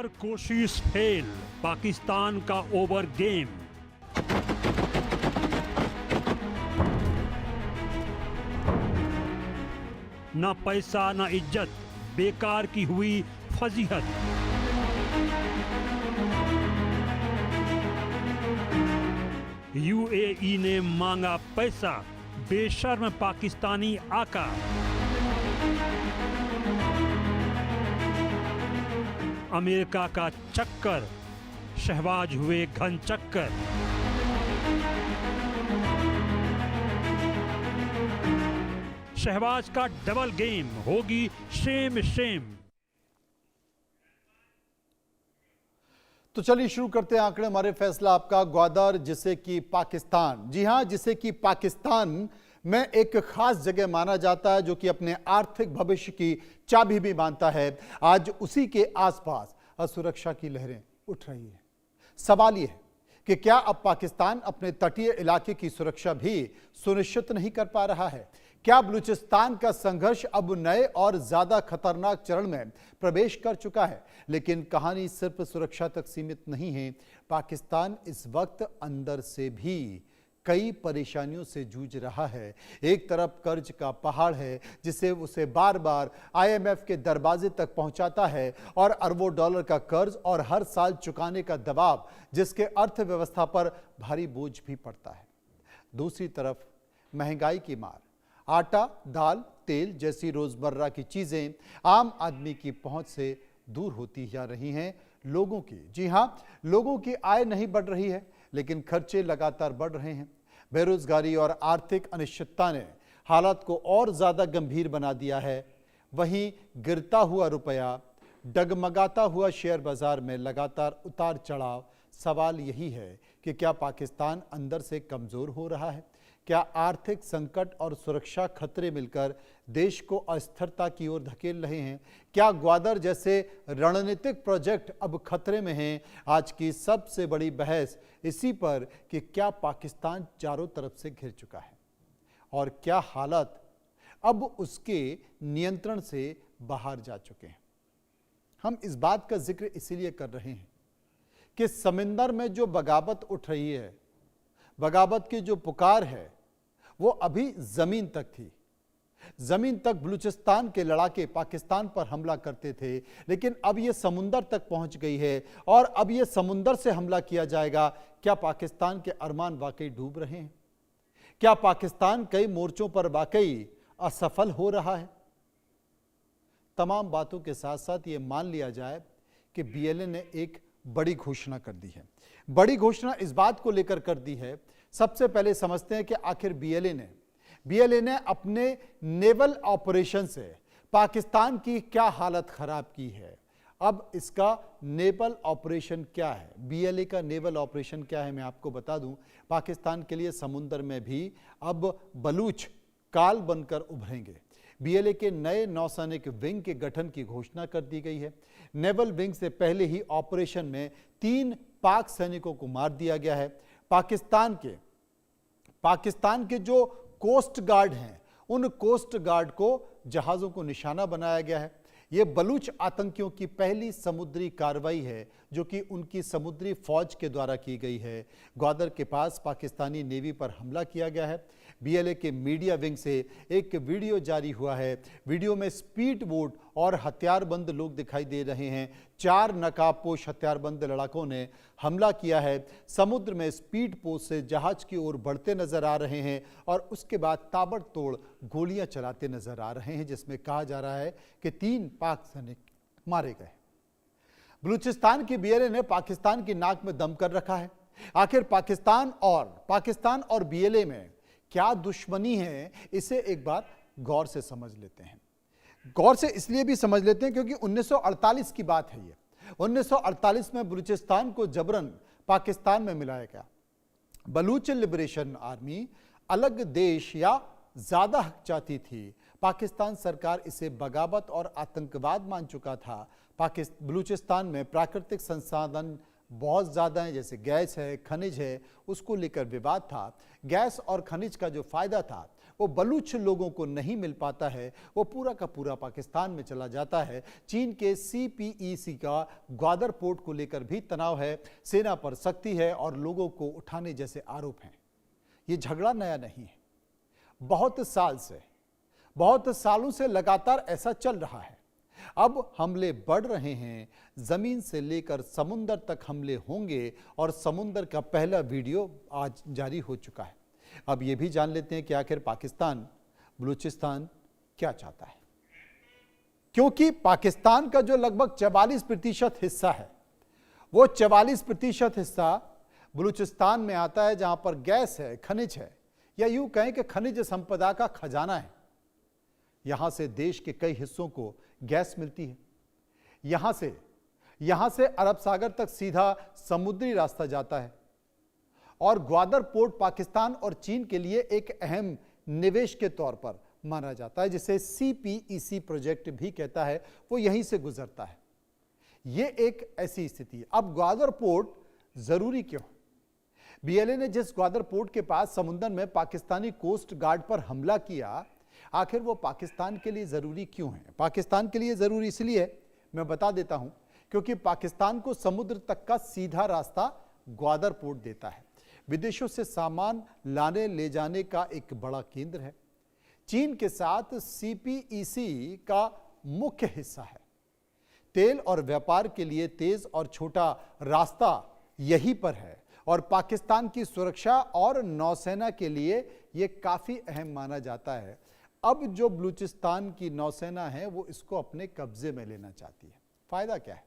हर कोशिश फेल, पाकिस्तान का over game. ना पैसा ना इज्जत, बेकार की हुई फजीहत। यूएई ने मांगा पैसा, बेशर्म पाकिस्तानी आका। अमेरिका का चक्कर, शहबाज हुए घन चक्कर। शहबाज का डबल गेम, होगी शेम शेम। तो चलिए शुरू करते हैं आंकड़े हमारे फैसला आपका। ग्वादर जिसे कि पाकिस्तान, जी हां, जिसे कि पाकिस्तान में एक खास जगह माना जाता है, जो कि अपने आर्थिक भविष्य की चाबी भी मानता है, आज उसी के आसपास असुरक्षा की लहरें उठ रही है। सवाल यह है कि क्या अब पाकिस्तान अपने तटीय इलाके की सुरक्षा भी सुनिश्चित नहीं कर पा रहा है? क्या बलूचिस्तान का संघर्ष अब नए और ज्यादा खतरनाक चरण में प्रवेश कर चुका है? लेकिन कहानी सिर्फ सुरक्षा तक सीमित नहीं है। पाकिस्तान इस वक्त अंदर से भी कई परेशानियों से जूझ रहा है। एक तरफ कर्ज का पहाड़ है, जिसे उसे बार बार आईएमएफ के दरवाजे तक पहुंचाता है, और अरबों डॉलर का कर्ज और हर साल चुकाने का दबाव, जिसके अर्थव्यवस्था पर भारी बोझ भी पड़ता है। दूसरी तरफ महंगाई की मार, आटा, दाल, तेल जैसी रोजमर्रा की चीजें आम आदमी की पहुंच से दूर होती जा रही हैं। लोगों की, जी हां, लोगों की आय नहीं बढ़ रही है, लेकिन खर्चे लगातार बढ़ रहे हैं। बेरोजगारी और आर्थिक अनिश्चितता ने हालात को और ज्यादा गंभीर बना दिया है। वहीं गिरता हुआ रुपया, डगमगाता हुआ शेयर बाजार में लगातार उतार चढ़ाव। सवाल यही है कि क्या पाकिस्तान अंदर से कमजोर हो रहा है? क्या आर्थिक संकट और सुरक्षा खतरे मिलकर देश को अस्थिरता की ओर धकेल रहे हैं? क्या ग्वादर जैसे रणनीतिक प्रोजेक्ट अब खतरे में हैं? आज की सबसे बड़ी बहस इसी पर कि क्या पाकिस्तान चारों तरफ से घिर चुका है और क्या हालात अब उसके नियंत्रण से बाहर जा चुके हैं। हम इस बात का जिक्र इसीलिए कर रहे हैं कि समंदर में जो बगावत उठ रही है, बगावत की जो पुकार है, वो अभी जमीन तक थी। जमीन तक बलूचिस्तान के लड़ाके पाकिस्तान पर हमला करते थे, लेकिन अब ये समुंदर तक पहुंच गई है और अब ये समुंदर से हमला किया जाएगा। क्या पाकिस्तान के अरमान वाकई डूब रहे हैं? क्या पाकिस्तान कई मोर्चों पर वाकई असफल हो रहा है? तमाम बातों के साथ साथ ये मान लिया जाए कि बीएलए ने एक बड़ी घोषणा कर दी है। बड़ी घोषणा इस बात को लेकर कर दी है, सबसे पहले समझते हैं कि आखिर बीएलए ने अपने नेवल ऑपरेशन से पाकिस्तान की क्या हालत खराब की है। अब इसका नेवल ऑपरेशन क्या है, बीएलए का नेवल ऑपरेशन क्या है, मैं आपको बता दूं। पाकिस्तान के लिए समुद्र में भी अब बलूच काल बनकर उभरेंगे। बीएलए के नए नौसैनिक विंग के गठन की घोषणा कर दी गई है। नेवल विंग से पहले ही ऑपरेशन में 3 पाक सैनिकों को मार दिया गया है। पाकिस्तान के जो कोस्ट गार्ड हैं, उन कोस्ट गार्ड को जहाज़ों को निशाना बनाया गया है। ये बलूच आतंकियों की पहली समुद्री कार्रवाई है, जो कि उनकी समुद्री फौज के द्वारा की गई है। ग्वादर के पास पाकिस्तानी नेवी पर हमला किया गया है। बीएलए के मीडिया विंग से एक वीडियो जारी हुआ है। वीडियो में स्पीड बोट और हथियारबंद लोग दिखाई दे रहे हैं। 4 नकाबपोश हथियारबंद लड़ाकों ने हमला किया है। समुद्र में स्पीड पोस्ट से जहाज की ओर बढ़ते नजर आ रहे हैं और उसके बाद ताबड़तोड़ गोलियां चलाते नजर आ रहे हैं, जिसमें कहा जा रहा है कि 3 पाक सैनिक मारे गए। बलूचिस्तान की बीएलए ने पाकिस्तान की नाक में दम कर रखा है। आखिर पाकिस्तान और बीएलए में क्या दुश्मनी है, इसे एक बार गौर से समझ लेते हैं। गौर से इसलिए भी समझ लेते हैं क्योंकि 1948 की बात है ये। 1948 में बलूचिस्तान को जबरन पाकिस्तान में मिलाया गया। बलूच लिबरेशन आर्मी अलग देश या ज्यादा हक चाहती थी। पाकिस्तान सरकार इसे बगावत और आतंकवाद मान चुका था। बलूचिस्तान में प्राकृतिक संसाधन बहुत ज़्यादा है, जैसे गैस है, खनिज है, उसको लेकर विवाद था। गैस और खनिज का जो फायदा था वो बलूच लोगों को नहीं मिल पाता है, वो पूरा का पूरा पाकिस्तान में चला जाता है। चीन के CPEC का ग्वादर पोर्ट को लेकर भी तनाव है, सेना पर सख्ती है और लोगों को उठाने जैसे आरोप हैं। ये झगड़ा नया नहीं है, बहुत सालों से लगातार ऐसा चल रहा है। अब हमले बढ़ रहे हैं, जमीन से लेकर समुंदर तक हमले होंगे और समुंदर का पहला वीडियो आज जारी हो चुका है। अब यह भी जान लेते हैं कि आखिर पाकिस्तान बलूचिस्तान क्या चाहता है, क्योंकि पाकिस्तान का जो लगभग 44% हिस्सा है, वो 44% हिस्सा बलूचिस्तान में आता है, जहां पर गैस है, खनिज है, या यूं कहें कि खनिज संपदा का खजाना है। यहां से देश के कई हिस्सों को गैस मिलती है। यहां से अरब सागर तक सीधा समुद्री रास्ता जाता है और ग्वादर पोर्ट पाकिस्तान और चीन के लिए एक अहम निवेश के तौर पर माना जाता है, जिसे CPEC प्रोजेक्ट भी कहता है, वो यहीं से गुजरता है। ये एक ऐसी स्थिति है। अब ग्वादर पोर्ट जरूरी क्यों? BLA ने जिस ग्वादर पोर्ट के पास समुद्र में पाकिस्तानी कोस्ट गार्ड पर हमला किया, आखिर वो पाकिस्तान के लिए जरूरी क्यों है? पाकिस्तान के लिए जरूरी इसलिए मैं बता देता हूं, क्योंकि पाकिस्तान को समुद्र तक का सीधा रास्ता ग्वादर पोर्ट देता है। विदेशों से सामान लाने ले जाने का एक बड़ा केंद्र है। चीन के साथ CPEC का मुख्य हिस्सा है। तेल और व्यापार के लिए तेज और छोटा रास्ता यहीं पर है और पाकिस्तान की सुरक्षा और नौसेना के लिए यह काफी अहम माना जाता है। अब जो बलूचिस्तान की नौसेना है, वो इसको अपने कब्जे में लेना चाहती है। फायदा क्या है?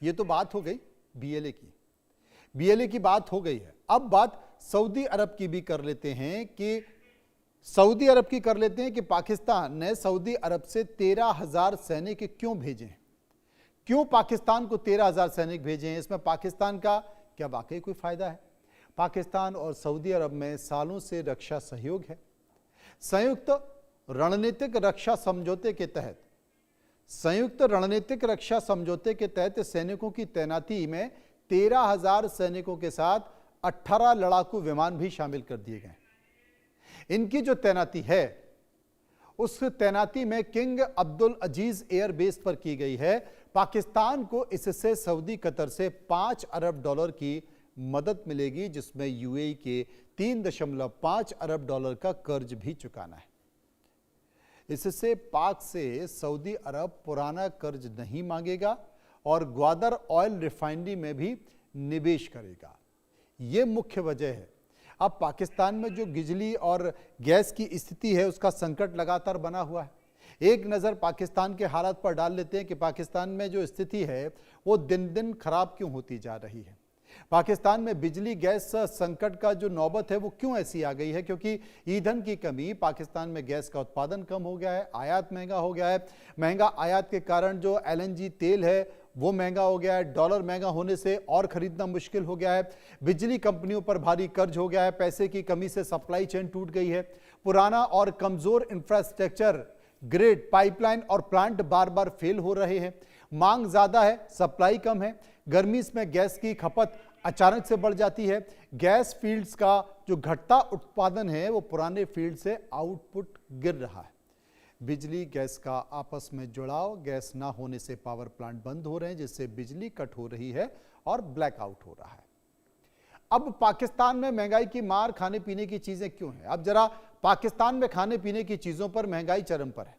ये तो बात हो गई BLA की बात हो गई है। अब बात सऊदी अरब की भी कर लेते हैं कि पाकिस्तान ने सऊदी अरब से 13,000 सैनिक क्यों भेजे हैं? क्यों पाकिस्तान को 13,000 सैनिक भेजे हैं? इसमें पाकिस्तान का क्या वाकई कोई फायदा है? पाकिस्तान और सऊदी अरब में सालों से रक्षा सहयोग है। संयुक्त रणनीतिक रक्षा समझौते के तहत सैनिकों की तैनाती में 13,000 सैनिकों के साथ 18 लड़ाकू विमान भी शामिल कर दिए गए। इनकी जो तैनाती है, उस तैनाती में किंग अब्दुल अजीज एयरबेस पर की गई है। पाकिस्तान को इससे सऊदी कतर से $5 अरब की मदद मिलेगी, जिसमें UAE के $3.5 अरब का कर्ज भी चुकाना है। इससे पाक से सऊदी अरब पुराना कर्ज नहीं मांगेगा और ग्वादर ऑयल रिफाइनरी में भी निवेश करेगा। यह मुख्य वजह है। अब पाकिस्तान में जो बिजली और गैस की स्थिति है, उसका संकट लगातार बना हुआ है। एक नज़र पाकिस्तान के हालात पर डाल लेते हैं कि पाकिस्तान में जो स्थिति है, वो दिन दिन खराब क्यों होती जा रही है। पाकिस्तान में बिजली गैस संकट का जो नौबत है, वो क्यों ऐसी आ गई है? क्योंकि ईंधन की कमी, पाकिस्तान में गैस का उत्पादन कम हो गया है, आयात महंगा हो गया है। महंगा आयात के कारण जो LNG तेल है, वो महंगा हो गया है। डॉलर महंगा होने से और खरीदना मुश्किल हो गया है। बिजली कंपनियों पर भारी कर्ज हो गया है। पैसे की कमी से सप्लाई चेन टूट गई है। पुराना और कमजोर इंफ्रास्ट्रक्चर, ग्रिड, पाइपलाइन और प्लांट बार बार फेल हो रहे हैं। मांग ज्यादा है, सप्लाई कम है। गर्मी में गैस की खपत अचानक से बढ़ जाती है। गैस फील्ड्स का जो घटता उत्पादन है, वो पुराने फील्ड से आउटपुट गिर रहा है। बिजली गैस का आपस में जुड़ाव, गैस ना होने से पावर प्लांट बंद हो रहे हैं, जिससे बिजली कट हो रही है और ब्लैकआउट हो रहा है। अब पाकिस्तान में महंगाई की मार, खाने पीने की चीजें क्यों है? अब जरा पाकिस्तान में खाने पीने की चीजों पर महंगाई चरम पर है।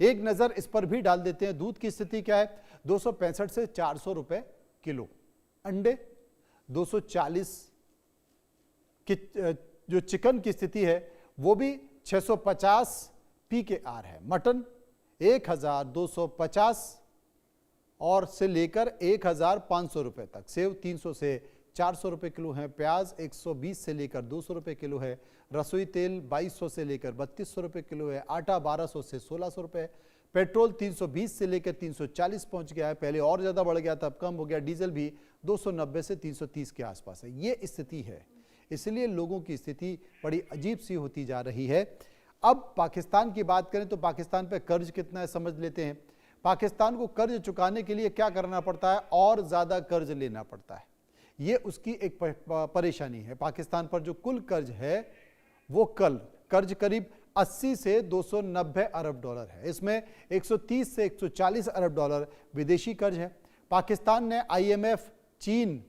एक नजर इस पर भी डाल देते हैं। दूध की स्थिति क्या है? 265 से 400 रुपए किलो। अंडे 240 की जो चिकन की स्थिति है, वो भी 650 PKR है। मटन 1250 और से लेकर 1500 रुपए तक। सेव 300 से 400 रुपए किलो है। प्याज 120 से लेकर 200 रुपए किलो है। रसोई तेल 2200 से लेकर 3200 रुपए किलो है। आटा 1200 से 1600 रुपए। पेट्रोल 320 से लेकर 340 पहुंच गया है। पहले और ज्यादा बढ़ गया था, अब कम हो गया। डीजल भी 290 से 330 के आसपास है। ये स्थिति है, इसलिए लोगों की स्थिति बड़ी अजीब सी होती जा रही है। अब पाकिस्तान की बात करें तो पाकिस्तान पे कर्ज कितना है समझ लेते हैं। पाकिस्तान को कर्ज चुकाने के लिए क्या करना पड़ता है? और ज्यादा कर्ज लेना पड़ता है। ये उसकी एक परेशानी है। पाकिस्तान पर जो कुल कर्ज है, वो कल कर्ज करीब 80 से 290 अरब डॉलर है। इसमें 130 से 140 अरब डॉलर विदेशी कर्ज है। पाकिस्तान ने IMF, चीन,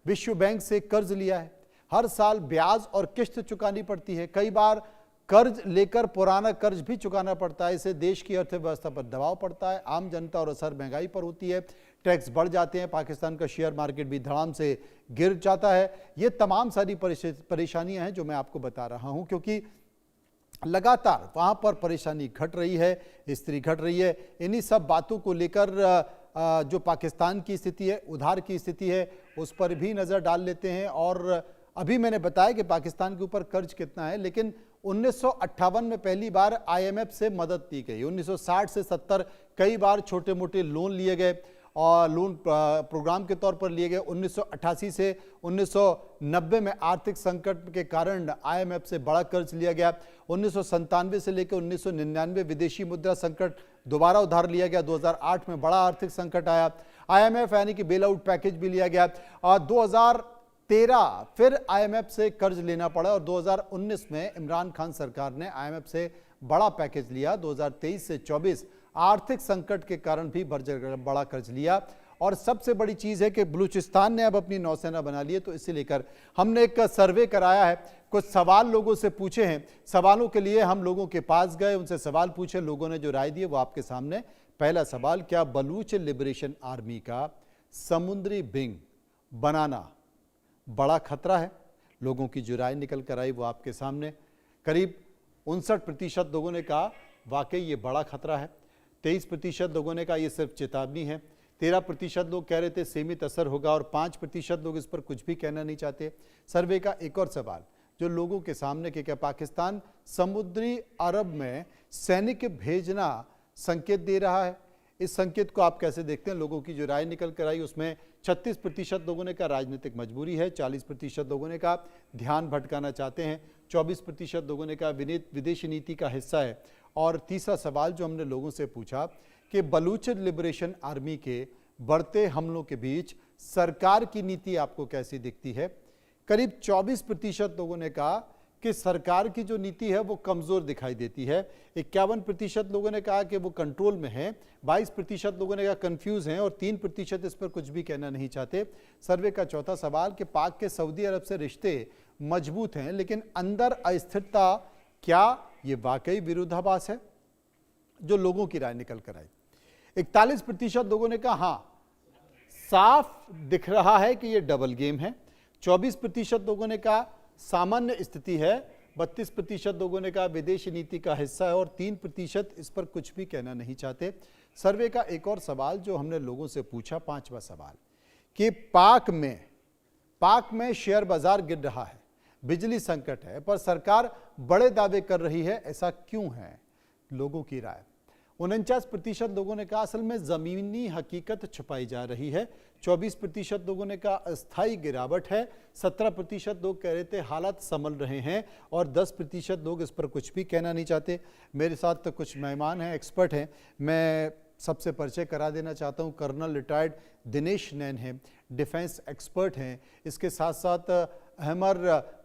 विश्व बैंक से कर्ज लिया है। हर साल ब्याज और किश्त चुकानी पड़ती है। कई बार कर्ज लेकर पुराना कर्ज भी चुकाना पड़ता है। इससे देश की अर्थव्यवस्था पर दबाव पड़ता है, आम जनता और असर महंगाई पर होती है, टैक्स बढ़ जाते हैं, पाकिस्तान का शेयर मार्केट भी धड़ाम से गिर जाता है। ये तमाम सारी परेशानियां हैं जो मैं आपको बता रहा हूं, क्योंकि लगातार वहां पर परेशानी घट रही है, स्थिति घट रही है। इन्हीं सब बातों को लेकर जो पाकिस्तान की स्थिति है, उधार की स्थिति है, उस पर भी नज़र डाल लेते हैं। और अभी मैंने बताया कि पाकिस्तान के ऊपर कर्ज कितना है, लेकिन 1958 में पहली बार IMF से मदद दी गई। 1960 से 70 कई बार छोटे मोटे लोन लिए गए और लोन प्रोग्राम के तौर पर लिए गए। 1988 से 1990 में आर्थिक संकट के कारण IMF से बड़ा कर्ज लिया गया। 1997 से लेकर 1999 विदेशी मुद्रा संकट दोबारा उधार लिया गया। 2008 में बड़ा आर्थिक संकट आया, IMF यानी कि बेल आउट पैकेज भी लिया गया। और 2013 फिर IMF से कर्ज लेना पड़ा और 2019 में इमरान खान सरकार ने IMF से बड़ा पैकेज लिया। 2023 से 24 आर्थिक संकट के कारण भी बड़ा कर्ज लिया। और सबसे बड़ी चीज़ है कि बलूचिस्तान ने अब अपनी नौसेना बना ली है, तो इसे लेकर हमने एक सर्वे कराया है, कुछ सवाल लोगों से पूछे हैं। सवालों के लिए हम लोगों के पास गए, उनसे सवाल पूछे, लोगों ने जो राय दी वो आपके सामने। पहला सवाल, क्या बलूच लिबरेशन आर्मी का समुद्री विंग बनाना बड़ा खतरा है? लोगों की जो राय निकल कर आई वो आपके सामने। करीब 59% लोगों ने कहा वाकई ये बड़ा खतरा है। 23% लोगों ने कहा ये सिर्फ चेतावनी है। 13% लोग कह रहे थे सीमित असर होगा और 5% लोग इस पर कुछ भी कहना नहीं चाहते। सर्वे का एक और सवाल जो लोगों के सामने कि क्या पाकिस्तान समुद्री अरब में सैनिक भेजना संकेत दे रहा है? इस संकेत को आप कैसे देखते हैं? लोगों की जो राय निकल कर आई उसमें 36% लोगों ने कहा राजनीतिक मजबूरी है, 40% लोगों ने कहा ध्यान भटकाना चाहते हैं, 24% लोगों ने कहा विदेशी नीति का हिस्सा है। और तीसरा सवाल जो हमने लोगों से पूछा कि बलूच लिबरेशन आर्मी के बढ़ते हमलों के बीच सरकार की नीति आपको कैसी दिखती है? करीब 24% लोगों ने कहा कि सरकार की जो नीति है वो कमज़ोर दिखाई देती है। 51% लोगों ने कहा कि वो कंट्रोल में है, 22% लोगों ने कहा कंफ्यूज हैं और 3% इस पर कुछ भी कहना नहीं चाहते। सर्वे का चौथा सवाल कि पाक के सऊदी अरब से रिश्ते मजबूत हैं लेकिन अंदर अस्थिरता, क्या ये वाकई विरोधाभास है? जो लोगों की राय निकल कर आई, 41% लोगों ने कहा हाँ साफ दिख रहा है कि ये डबल गेम है। 24% लोगों ने कहा सामान्य स्थिति है, 32% लोगों ने कहा विदेशी नीति का हिस्सा है और 3% इस पर कुछ भी कहना नहीं चाहते। सर्वे का एक और सवाल जो हमने लोगों से पूछा, 5वां सवाल, कि पाक में शेयर बाजार गिर रहा है, बिजली संकट है, पर सरकार बड़े दावे कर रही है, ऐसा क्यों है? लोगों की राय, 49% लोगों ने कहा असल में जमीनी हकीकत छुपाई जा रही है। 24% लोगों ने कहा अस्थायी गिरावट है। 17% लोग कह रहे थे हालात संभल रहे हैं और 10% लोग इस पर कुछ भी कहना नहीं चाहते। मेरे साथ तो कुछ मेहमान हैं, एक्सपर्ट हैं, मैं सबसे परिचय करा देना चाहता हूं। कर्नल रिटायर्ड दिनेश नैन हैं, डिफेंस एक्सपर्ट हैं। इसके साथ साथ अहमर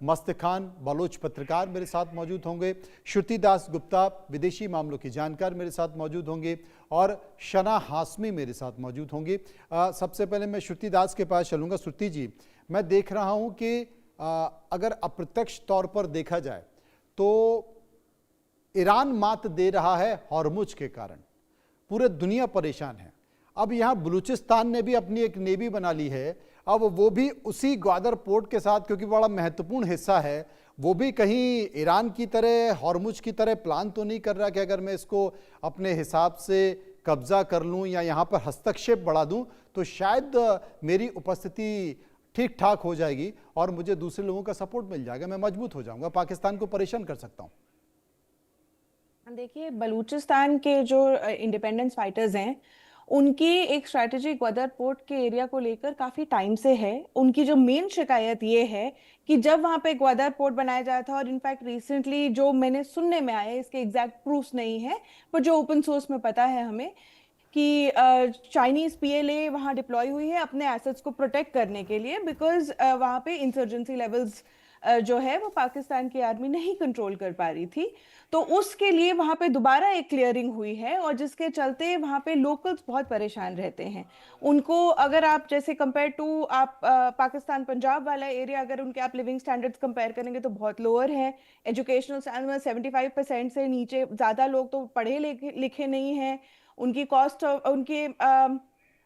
मस्तखान बलोच पत्रकार मेरे साथ मौजूद होंगे। श्रुति दास गुप्ता विदेशी मामलों की जानकार मेरे साथ मौजूद होंगे और शना हाशमी मेरे साथ मौजूद होंगी। सबसे पहले मैं श्रुति दास के पास चलूँगा। श्रुति जी, मैं देख रहा हूँ कि अगर अप्रत्यक्ष तौर पर देखा जाए तो ईरान मात दे रहा है हॉर्मुज के कारण, पूरे दुनिया परेशान है। अब यहाँ बलूचिस्तान ने भी अपनी एक नेवी बना ली है, अब वो भी उसी ग्वादर पोर्ट के साथ, क्योंकि बड़ा महत्वपूर्ण हिस्सा है, वो भी कहीं ईरान की तरह हॉर्मुज की तरह प्लान तो नहीं कर रहा कि अगर मैं इसको अपने हिसाब से कब्जा कर लूँ या यहाँ पर हस्तक्षेप बढ़ा दूँ तो शायद मेरी उपस्थिति ठीक ठाक हो जाएगी और मुझे दूसरे लोगों का सपोर्ट मिल जाएगा, मैं मजबूत हो जाऊँगा, पाकिस्तान को परेशान कर सकता हूँ। देखिए, बलूचिस्तान के जो इंडिपेंडेंस फाइटर्स हैं उनकी एक स्ट्रैटेजी ग्वादर पोर्ट के एरिया को लेकर काफी टाइम से है। उनकी जो मेन शिकायत ये है कि जब वहां पे ग्वादर पोर्ट बनाया जाता था, और इनफैक्ट रिसेंटली जो मैंने सुनने में आया, इसके एग्जैक्ट प्रूफ्स नहीं है पर जो ओपन सोर्स में पता है हमें, कि चाइनीज PLA वहां डिप्लॉय हुई है अपने एसेट्स को प्रोटेक्ट करने के लिए, बिकॉज वहां पे इंसर्जेंसी लेवल्स जो है वो पाकिस्तान की आर्मी नहीं कंट्रोल कर पा रही थी। तो उसके लिए वहां पे दोबारा एक क्लियरिंग हुई है, और जिसके चलते वहां पे लोकल्स बहुत परेशान रहते हैं। उनको अगर आप जैसे कंपेयर टू आप पाकिस्तान पंजाब वाला एरिया, अगर उनके आप लिविंग स्टैंडर्ड्स कंपेयर करेंगे तो बहुत लोअर है। एजुकेशनल स्टैंडर्ड में 75% से नीचे, ज़्यादा लोग तो पढ़े लिखे नहीं हैं। उनकी कॉस्ट, उनके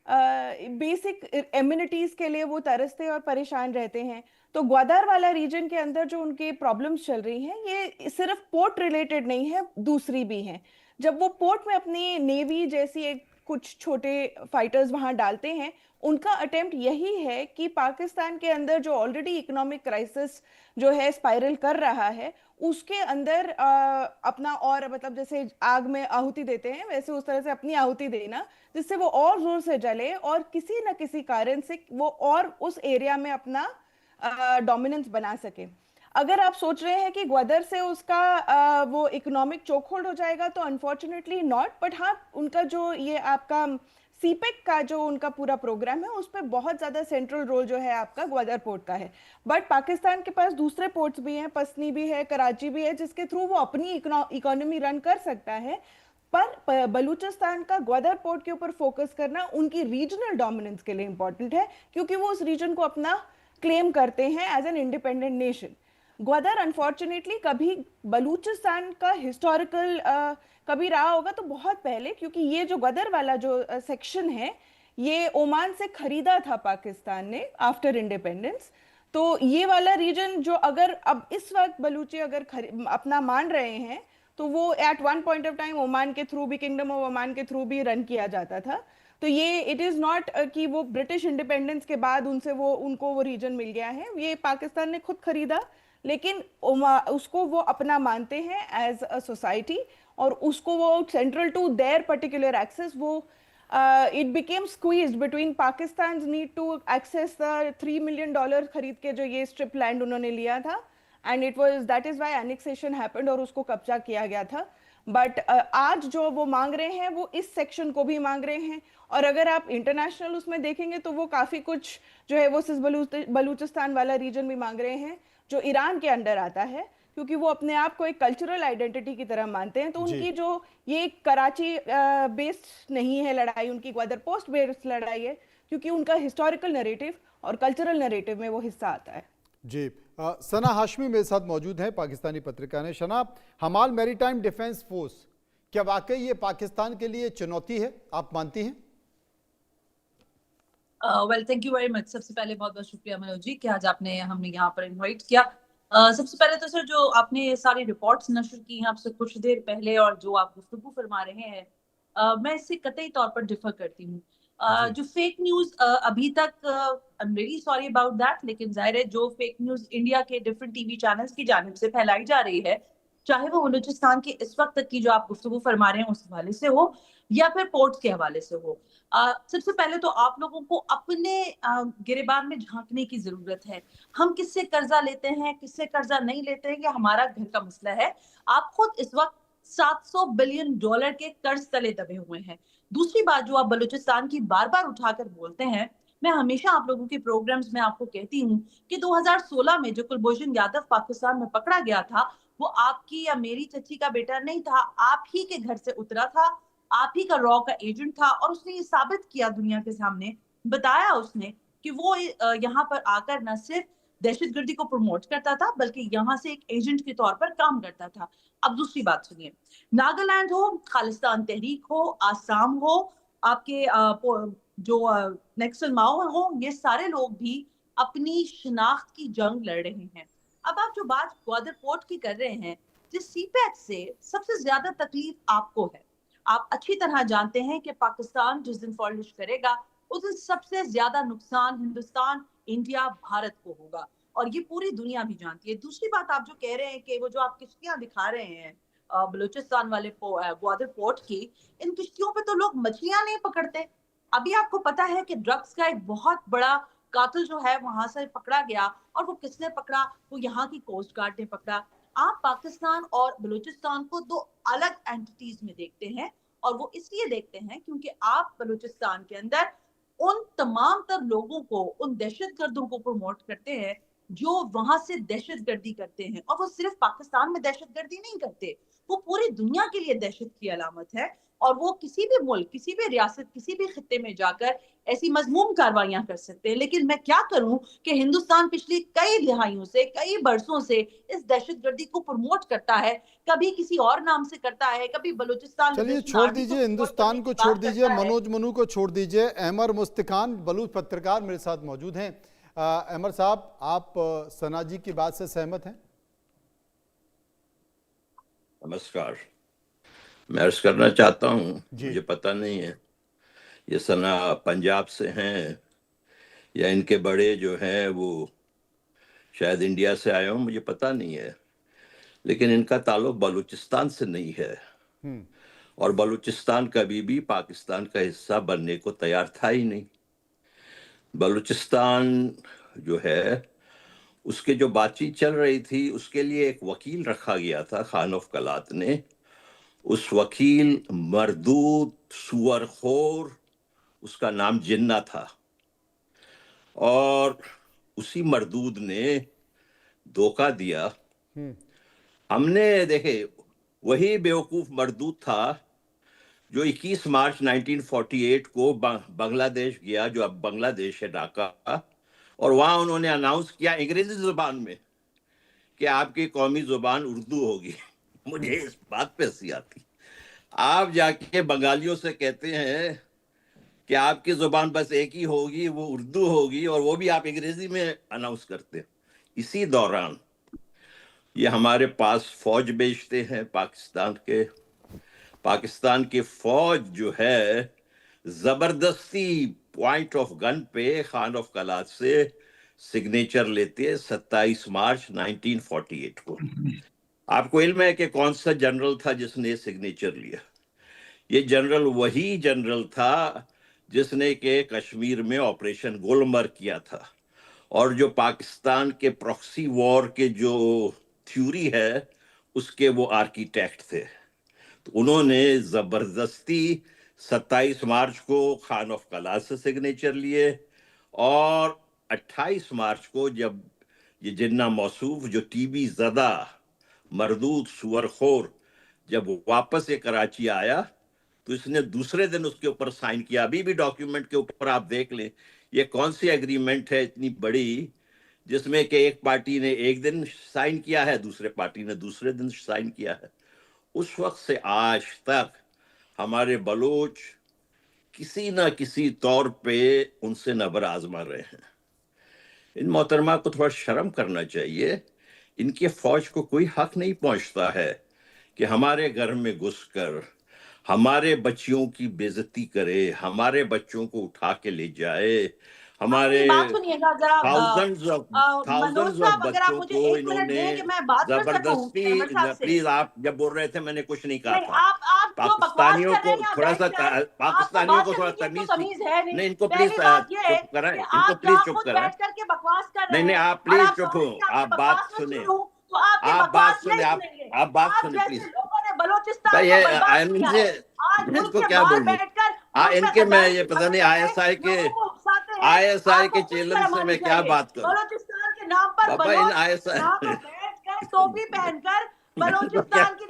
बेसिक एम्यूनिटीज के लिए वो तरसते और परेशान रहते हैं। तो ग्वादर वाला रीजन के अंदर जो उनके प्रॉब्लम्स चल रही हैं, ये सिर्फ पोर्ट रिलेटेड नहीं है, दूसरी भी हैं। जब वो पोर्ट में अपनी नेवी जैसी एक कुछ छोटे फाइटर्स वहां डालते हैं, उनका अटेम्प्ट यही है कि पाकिस्तान के अंदर जो ऑलरेडी इकोनॉमिक क्राइसिस जो है स्पाइरल कर रहा है, उसके अंदर अपना, और मतलब जैसे आग में आहुति देते हैं वैसे उस तरह से अपनी आहुति देना, जिससे वो और जोर से जले और किसी न किसी कारण से वो और उस एरिया में अपना डोमिनेंस बना सके। अगर आप सोच रहे हैं कि ग्वादर से उसका वो इकोनॉमिक चोकहोल्ड हो जाएगा, तो अनफॉर्चुनेटली नॉट। बट हाँ, उनका जो ये आपका सीपेक का जो उनका पूरा प्रोग्राम है, उस पर बहुत ज़्यादा सेंट्रल रोल जो है आपका ग्वादर पोर्ट का है। बट पाकिस्तान के पास दूसरे पोर्ट्स भी हैं, पसनी भी है, कराची भी है, जिसके थ्रू वो अपनी इकोनॉमी रन कर सकता है। पर बलूचिस्तान का ग्वादर पोर्ट के ऊपर फोकस करना उनकी रीजनल डोमिनेंस के लिए इंपॉर्टेंट है, क्योंकि वो उस रीजन को अपना क्लेम करते हैं as an independent nation. Gwadar unfortunately कभी बलूचिस्तान का हिस्टोरिकल कभी रहा होगा तो बहुत पहले, क्योंकि ये जो ग्वादर वाला जो सेक्शन है, ये ओमान से खरीदा था पाकिस्तान ने आफ्टर इंडिपेंडेंस। तो ये वाला रीजन जो अगर अब इस वक्त बलूची अगर अपना मान रहे हैं, तो वो at one point of time Oman के थ्रू भी, किंगडम ऑफ ओमान के थ्रू भी रन किया जाता था। तो ये इट इज नॉट कि वो ब्रिटिश इंडिपेंडेंस के बाद उनसे वो उनको वो रीजन मिल गया है, ये पाकिस्तान ने खुद खरीदा। लेकिन उसको वो अपना मानते हैं एज अ सोसाइटी, और उसको वो central to their particular access, वो it became squeezed between Pakistan need to access the $3 million खरीद के जो ये स्ट्रिप लैंड उन्होंने लिया था, and it was that is why annexation happened और उसको कब्जा किया गया था। बट आज जो वो मांग रहे हैं, वो इस सेक्शन को भी मांग रहे हैं। और अगर आप इंटरनेशनल उसमें देखेंगे तो वो काफी कुछ जो है वो सिर्फ बलूचिस्तान वाला रीजन भी मांग रहे हैं, जो ईरान के अंडर आता है, क्योंकि वो अपने आप को एक कल्चरल आइडेंटिटी की तरह मानते हैं। तो उनकी जो ये कराची बेस्ड नहीं है लड़ाई, उनकी ग्वादर पोस्ट बेस्ड लड़ाई है, क्योंकि उनका हिस्टोरिकल नैरेटिव और कल्चरल नैरेटिव में वो हिस्सा आता है। जी, सना हाशमी मेरे साथ मौजूद हैं, पाकिस्तानी पत्रकार हैं। सना, हमाल मैरीटाइम डिफेंस फोर्स क्या वाकई ये पाकिस्तान के लिए चुनौती है, आप मानती हैं? Well, thank you very much. सबसे पहले बहुत बहुत शुक्रिया मनोज जी कि आज आपने हमें यहाँ पर इनवाइट किया। सबसे पहले तो सर, जो आपने ये सारी रिपोर्ट्स नशर की हैं आपसे कुछ देर पहले और जो आप गुफ्तगू फरमा रहे हैं, मैं इससे कतई तौर पर डिफर करती हूँ। जो फेक न्यूज अभी तक, I am really sorry about that, लेकिन जाहिर है जो फेक न्यूज इंडिया के डिफरेंट टीवी चैनल्स की जानिब से फैलाई जा रही है, चाहे वो बलूचिस्तान की इस वक्त तक की जो आप गुफ्तगू फरमा रहे हैं उस हवाले से हो या फिर पोर्ट्स के हवाले से हो, सबसे पहले तो आप लोगों को अपने गिरेबान में झांकने की जरूरत है। हम किससे कर्जा लेते हैं, किससे कर्जा नहीं लेते हैं, ये हमारा घर का मसला है। आप खुद इस वक्त $700 बिलियन के कर्ज तले दबे हुए हैं। दूसरी बात जो आप बलूचिस्तान की बार बार उठाकर बोलते हैं, मैं हमेशा आप लोगों के प्रोग्राम्स में आपको कहती हूँ कि 2016 में जो कुलभूषण यादव पाकिस्तान में पकड़ा गया था, वो आपकी या मेरी चची का बेटा नहीं था, आप ही के घर से उतरा था, आप ही का रॉ का एजेंट था। और उसने ये साबित किया दुनिया के सामने, बताया उसने कि वो यहाँ पर आकर न सिर्फ दहशतगर्दी को प्रमोट करता था, बल्कि यहाँ से एक एजेंट के तौर पर काम करता था। अब दूसरी बात सुनिए, नागालैंड हो, खालिस्तान तहरीक हो, आसाम हो, आपके जो नक्सल माओ हो, ये सारे लोग भी अपनी शिनाख्त की जंग लड़ रहे हैं। अब आप जो बात ग्वादर पोर्ट की कर रहे हैं, जिस सीपैक से सबसे ज्यादा तकलीफ आपको है, आप अच्छी तरह जानते हैं कि पाकिस्तान जिस दिन फॉलिश करेगा उस दिन सबसे ज्यादा नुकसान हिंदुस्तान, इंडिया, भारत को होगा, और ये पूरी दुनिया भी जानती है। दूसरी बात, आप जो कह रहे हैं कि वो जो आप किश्तियां दिखा रहे हैं बलूचिस्तान वाले ग्वादर पोर्ट की, इन किश्तियों पे तो लोग मछलियां नहीं पकड़ते। अभी आपको पता है कि ड्रग्स का एक बहुत बड़ा कातिल जो है वहां से पकड़ा गया, और वो किसने पकड़ा? वो यहाँ की कोस्ट गार्ड ने पकड़ा। आप पाकिस्तान और बलूचिस्तान को दो अलग एंटिटीज में देखते हैं, और वो इसलिए देखते हैं क्योंकि आप बलूचिस्तान के अंदर उन तमाम तर लोगों को, उन दहशतगर्दों को प्रमोट करते हैं जो वहां से दहशतगर्दी करते हैं, और वो सिर्फ पाकिस्तान में दहशतगर्दी नहीं करते, वो पूरी दुनिया के लिए दहशत की अलामत है। और वो किसी भी मुल्क, किसी भी रियासत, किसी भी खित्ते में जाकर ऐसी मजमूम कार्रवाइयां कर सकते हैं। लेकिन मैं क्या करूं कि हिंदुस्तान पिछली कई दिहाइयों से, कई बरसों से इस दहशतगर्दी को प्रमोट करता है, कभी किसी और नाम से करता है, कभी बलूचिस्तान। चलिए छोड़ दीजिए, हिंदुस्तान को छोड़ दीजिए, मनोज मनु को छोड़ दीजिए। अहमर मुस्तखान बलूच पत्रकार मेरे साथ मौजूद हैं। अहमर साहब, आप सना जी की बात से सहमत हैं? नमस्कार। मैं अर्ज करना चाहता हूँ, जी। मुझे पता नहीं है ये सना पंजाब से हैं या इनके बड़े जो हैं वो शायद इंडिया से आए हों, मुझे पता नहीं है, लेकिन इनका ताल्लुक बलूचिस्तान से नहीं है। और बलूचिस्तान कभी भी पाकिस्तान का हिस्सा बनने को तैयार था ही नहीं। बलूचिस्तान जो है उसके जो बातचीत चल रही थी उसके लिए एक वकील रखा गया था, खान ऑफ कलात ने। उस वकील मरदूद सुअरखोर, उसका नाम जिन्ना था, और उसी मरदूद ने धोखा दिया। हमने देखे, वही बेवकूफ मरदूद था जो 21 मार्च 1948 को बांग्लादेश गया, जो अब बांग्लादेश है, ढाका, और वहां उन्होंने अनाउंस किया अंग्रेजी जुबान में कि आपकी कौमी जुबान उर्दू होगी। मुझे इस बात पे हंसी आती। आप जाके बंगालियों से कहते हैं कि आपकी जुबान बस एक ही होगी, वो उर्दू होगी, और वो भी आप अंग्रेजी में अनाउंस करते हैं। इसी दौरान ये हमारे पास फौज भेजते हैं पाकिस्तान की फौज जो है जबरदस्ती पॉइंट ऑफ गन पे खान ऑफ कलात से सिग्नेचर लेते हैं 27 मार्च 1948 को। आपको इल्म है कि कौन सा जनरल था जिसने सिग्नेचर लिया? ये जनरल वही जनरल था जिसने के कश्मीर में ऑपरेशन गुलमर्ग किया था, और जो पाकिस्तान के प्रॉक्सी वॉर के जो थ्योरी है उसके वो आर्किटेक्ट थे। तो उन्होंने जबरदस्ती 27 मार्च को खान ऑफ कलात से सिग्नेचर लिए, और 28 मार्च को जब ये जिन्ना मौसूफ जो टीबी ज़दा मरदूद सुअरखोर जब वापस ये कराची आया तो इसने दूसरे दिन उसके ऊपर साइन किया। अभी भी डॉक्यूमेंट के ऊपर आप देख लें, ये कौन सी एग्रीमेंट है इतनी बड़ी जिसमें कि एक पार्टी ने एक दिन साइन किया है, दूसरे पार्टी ने दूसरे दिन साइन किया है। उस वक्त से आज तक हमारे बलोच किसी ना किसी तौर पे उनसे नबर आजमा रहे हैं। इन मोहतरमा को थोड़ा शर्म करना चाहिए। इनके फौज को कोई हक नहीं पहुंचता है कि हमारे घर में घुसकर हमारे बच्चियों की बेइज्जती करे, हमारे बच्चों को उठा के ले जाए, हमारे थाउजेंड्स ऑफ बच्चों को इन्होंने जबरदस्ती। प्लीज, आप जब बोल रहे थे मैंने कुछ नहीं कहा था। पाकिस्तानियों को थोड़ा सा तमीज नहीं, इनको प्लीज चुप कराएं, इनको प्लीज चुप कराएं। नहीं, आप प्लीज चुप हो, आप बात सुने, आप बात सुने प्लीज। भाई इनको क्या बोलूं, इनके मैं ये पता नहीं ISI के चैनल से मैं क्या बात करूं। बलूचिस्तान के नाम पर बाबा इन ISI टोपी पहनकर बलूचिस्तान की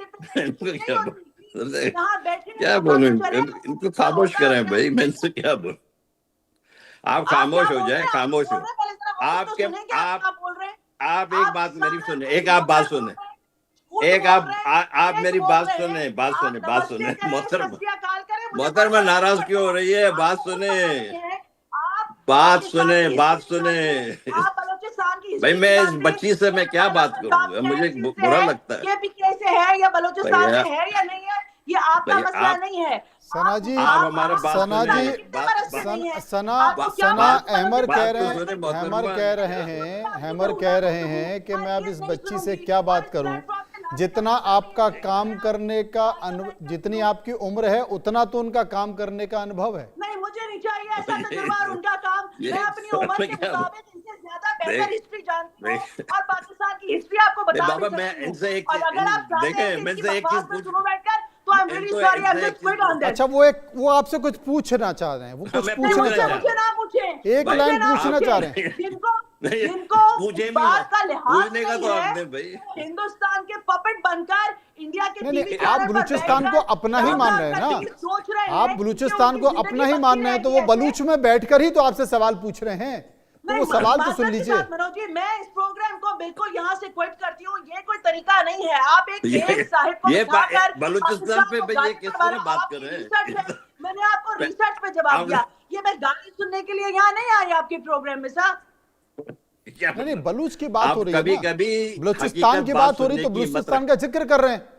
क्या बोलूं, इनको खामोश करें भाई, मैं इनसे क्या बोलूं। आप खामोश हो जाए, खामोश हो। आप एक बात मेरी सुने, एक आप बात सुने, एक आप मेरी बात सुने मोहतरमा नाराज क्यों हो रही है? बात सुने भाई, मैं इस बच्ची से मैं क्या बात करूंगा, मुझे बुरा लगता है। ये भी कैसे है या बलूचिस्तान से है या नहीं है, ये आपका मसला नहीं है। सना जी, आप हमारा सना अहमर कह रहे हैं कि मैं अब इस बच्ची से क्या बात करूं। जितना आपका काम करने का जितनी आपकी उम्र है उतना तो उनका काम करने का अनुभव है। नहीं, मुझे नहीं चाहिए ऐसा तजुर्बा उनका काम। मैं अपनी उम्र के मुताबिक इनसे ज्यादा बेहतर हिस्ट्री जानती हूँ और पाकिस्तान की हिस्ट्री आपको बता बाबा, मैं इनसे एक अच्छा, वो आपसे कुछ पूछना चाह रहे हैं, वो कुछ पूछना चाह रहे हैं, एक लाइन पूछना चाह रहे हैं। नहीं, जिनको पूछे इस भी बात मत। का लिहाज पूछने का नहीं तो है, हक दे भाई। वो हिंदुस्तान के पपेट बनकर इंडिया के नहीं, टीवी आप चैनल पर बलूचिस्तान बैठकर को अपना ही मान रहे हैं ना, सोच रहे हैं आप कि बलूचिस्तान उनकी को जिंदगी अपना ही बची मान रहे हैं, तो वो रहेगी ऐसे। बलूच में बैठकर ही तो आपसे सवाल पूछ रहे हैं, तो वो सवाल तो सुन माजरत के लीजिए। साथ मनोज जी, मैं इस प्रोग्राम को बिल्कुल यहाँ से क्विट करती हूँ। ये कोई तरीका नहीं है। आप एक साहिब को बिठाकर बलूचिस्तान पे भाई ये पाकिस्तान किस को तरह बात कर आपकी रहे रिसर्च है। हैं? मैंने आपको रिसर्च पे जवाब आप- दिया। ये मैं गाली सुनने के लिए यहाँ नहीं आई आपके प्रोग्राम में साहब। क्या नहीं नहीं, मतलब? बलूच की बात आप हो रही है कभी ना, कभी बलूचिस्तान हकीकत की बात बात हो रही, तो सुनने की हिम्मत बलूचिस्तान का जिक्र कर रहे हैं।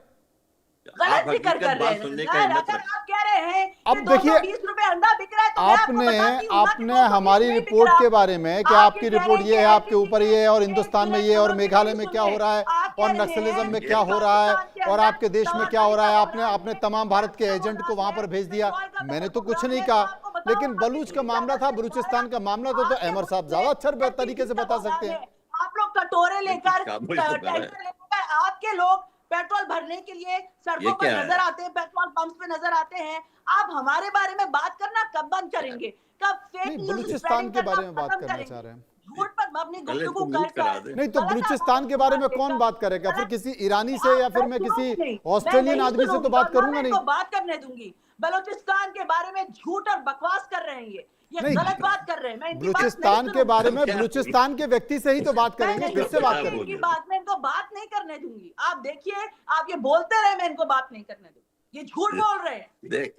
गलत जिक्र हकीकत कर रहे बात हैं सुनने का सर। हिम्मत अगर रखें। आप कह रहे हैं अब कि देखिए, 220 रुपए अंडा बिक रहा है, तो मैं आपको आपने बताती हूँ ना कि आपने 220 हमारी नहीं बिक रिपोर्ट रहा। के बारे में कि आप आपकी ये कह रिपोर्ट रहे ये है, हैं आपके कि ऊपर ये है, और एक हिंदुस्तान में मिनट ये है, और मनोज जी, मेघालय मेरी में सुन क्या ले। हो रहा है, आप कह और रहे नक्सलिज्म हैं में कि क्या हो रहा है, पाकिस्तान के और अंदर आपके देश में क्या हो रहा है, आपने तमाम भारत के एजेंट को वहां पर भेज दिया। मैंने तो कुछ नहीं कहा, लेकिन बलूच का मामला था, बलूचिस्तान का मामला था, तो अहमद साहब ज्यादा अच्छा तरीके से बता सकते हैं। आप लोग कटोरे लेकर खामोश तो कर रहे हैं। टैंकर लेकर आपके लोग पेट्रोल भरने के लिए ये सड़कों पर क्या है? नजर आते हैं, पेट्रोल पंप्स पे नजर आते हैं। आप हमारे बारे में बात करना कब बंद करेंगे? कब फेक नहीं, न्यूज़ बलूचिस्तान स्प्रेडिंग के करना बारे में बात खत्म करना करेंगे? चाह रहे हैं। झूठ पर अपनी पहले गुफ्तगू तो म्यूट कर करा कर दे। नहीं तो गलत बलूचिस्तान के बारे में कौन बात करेगा फिर? किसी ईरानी से या फिर मैं किसी ऑस्ट्रेलियन आदमी से तो बात करूंगा नहीं। बात करने दूंगी। बलूचिस्तान के बारे में झूठ और बकवास कर रहे हैं। ये नहीं, गलत बात कर रहे हैं। मैं इनकी बात नहीं बलूचिस्तान के सुनूंगी। बारे में क्या? बलूचिस्तान के व्यक्ति से ही तो बात मैं करेंगे, नहीं किससे बात सुनूंगी करेंगे? इनकी बात, मैं इनको बात नहीं करने दूंगी। आप देखिए, आप ये बोलते रहे, मैं इनको बात नहीं करने दूंगी। ये झूठ बोल रहे हैं। देख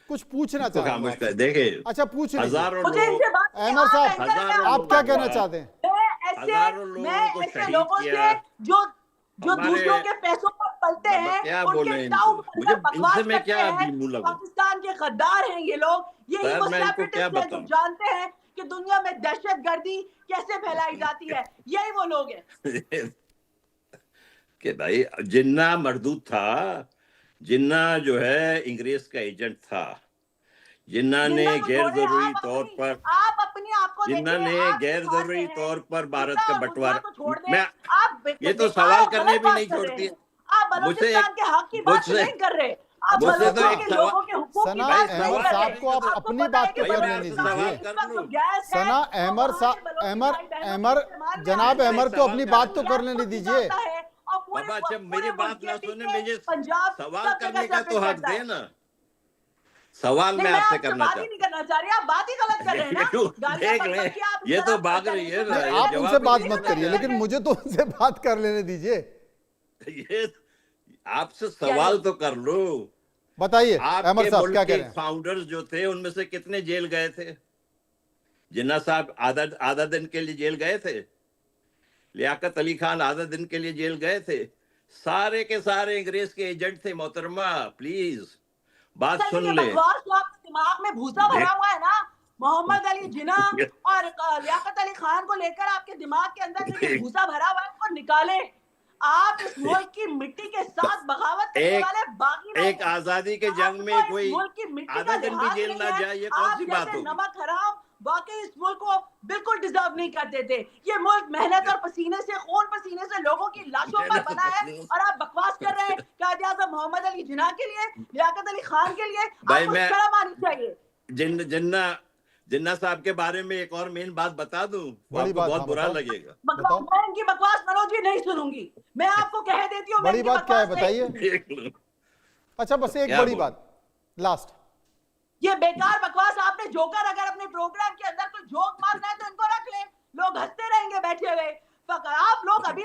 कुछ पूछना तो चाह रहे खामोश हैं कर। आपसे। देखे अच्छा, पूछ लीजिए। हजारों मुझे लोग इनसे बात नहीं, अहमद आप साहब, एंकर हैं, हजारों मैं आप आपको क्या बात कहना नहीं चाहते हैं? मैं हजारों लोगों मैं को ऐसे शहीद लोगों किया। से जो हमारे- दूसरों के पैसों पर पलते हैं, क्या उनके बोले इनको? टाउट मुझे बनकर बकवास इनसे मैं करते क्या हैं। मुंह लगूं? पाकिस्तान के गद्दार हैं ये लोग। यही सर, वो मैं इनको क्या सेपरेटिस्ट हैं जो बताऊं? जानते हैं कि दुनिया में दहशतगर्दी कैसे फैलाई जाती है। यही वो लोग हैं। कि भाई जिन्ना मरदूद था, जिन्ना जो है अंग्रेज का एजेंट था, जिन्ना ने जिन्ना को गैर छोड़े, जरूरी आप तौर अपनी- पर आप अपनी आपको जिन्ना देखिए, ने आप गैर बाहर जरूरी से हैं। तौर पर भारत जिन्ना का और बंटवारा, मुद्दा को छोड़ दें। मैं आप ये तो बेकार सवाल करने गलत भी बात नहीं कर रहे छोड़ती। हैं। आप मुझसे बलूचिस्तान के हक की बात मुझसे- नहीं कर रहे। आप मुझसे तो बलूचों एक के सवाल- लोगों के हुकूक की सना बात नहीं अहमद कर साहब रहे। को आप आपको अपनी पता है बात कि तो भाई, करने मैं नहीं आपसे सवाल दीजिए। कर लूं। गैस है, सना वो अहमद वहाँ के बलूच अहमद भाई बहनों के अहमद इस्तेमाल में जनाब आते हैं। अहमद को अपनी बात तो गैस करने को नहीं दीजिए। निकालता है और पूरे- बाबा, जब मेरी पूरे बात ना मुल्क के सुने, पीछे मुझे पंजाब सवाल सब करने जगह का तो हक करता दे है। ना। सवाल नहीं, मैं मैं आपसे आपसे करना बात ही चाहता नहीं करना चाह रही। आप बात ही गलत कर रहे हैं ना। गालियां देख बक ले, बक के आप ये तो जरा भाग रही है ना, नहीं, ये आप जवाब उनसे ही बात नहीं मत देना करिए, है। लेकिन मुझे तो उनसे बात कर लेने दीजिए। ये आपसे सवाल तो कर लो। बताइए अहमद आपके साहब मुल्क क्या के कह रहे हैं? फाउंडर्स जो थे, उनमें से कितने जेल गए थे? जिन्ना साहब आधा दिन के लिए जेल गए थे। लियाकत अली खान आधा दिन के लिए जेल गए थे। सारे के सारे अंग्रेज के एजेंट थे। मोहतरमा, प्लीज बात सर, सुन ये ले। बकवास जो आपके दिमाग में भूसा भरा हुआ है ना, मोहम्मद अली जिन्ना और लियाकत अली खान को लेकर आपके दिमाग के अंदर जो ये भूसा भरा हुआ है, उसको निकाले। आप इस मुल्क की मिट्टी के साथ बगावत करने वाले बागी लोग एक हैं। आजादी के जंग में आपको इस कोई मुल्क की मिट्टी आधा का दिन भी लिहाज जेल नहीं ना है। जाए, ये कौन आप सी बात जैसे होगी? नमक हराम वाकई इस मुल्क को बिल्कुल डिजर्व नहीं करते थे। ये मुल्क मेहनत और पसीने से, खून पसीने से लोगों की लाशों पर मेहनत बना है, पसीने- और आप बकवास कर रहे हैं कायद आज़म मोहम्मद अली जिन्ना के लिए, लियाकत अली खान के लिए। भाई, आपको मैं- शर्म आनी चाहिए। जिन्ना साहब के बारे में एक और मेन बात बता दूं, वो बड़ी आपको बात, बहुत हाँ, बुरा बताओ। लगेगा। बताओ। मैं इनकी बकवास मनोज जी नहीं सुनूंगी। मैं आपको कह देती हूँ, मैं बड़ी इनकी बात क्या है बकवास नहीं बताइए? देख लो। अच्छा, बस एक क्या बड़ी बोल? बात लास्ट। ये बेकार बकवास आपने जोकर, अगर अपने प्रोग्राम के अंदर कोई जोक मारना है तो इनको रख ले, लोग हंसते रहेंगे बैठे हुए। आप लोग अभी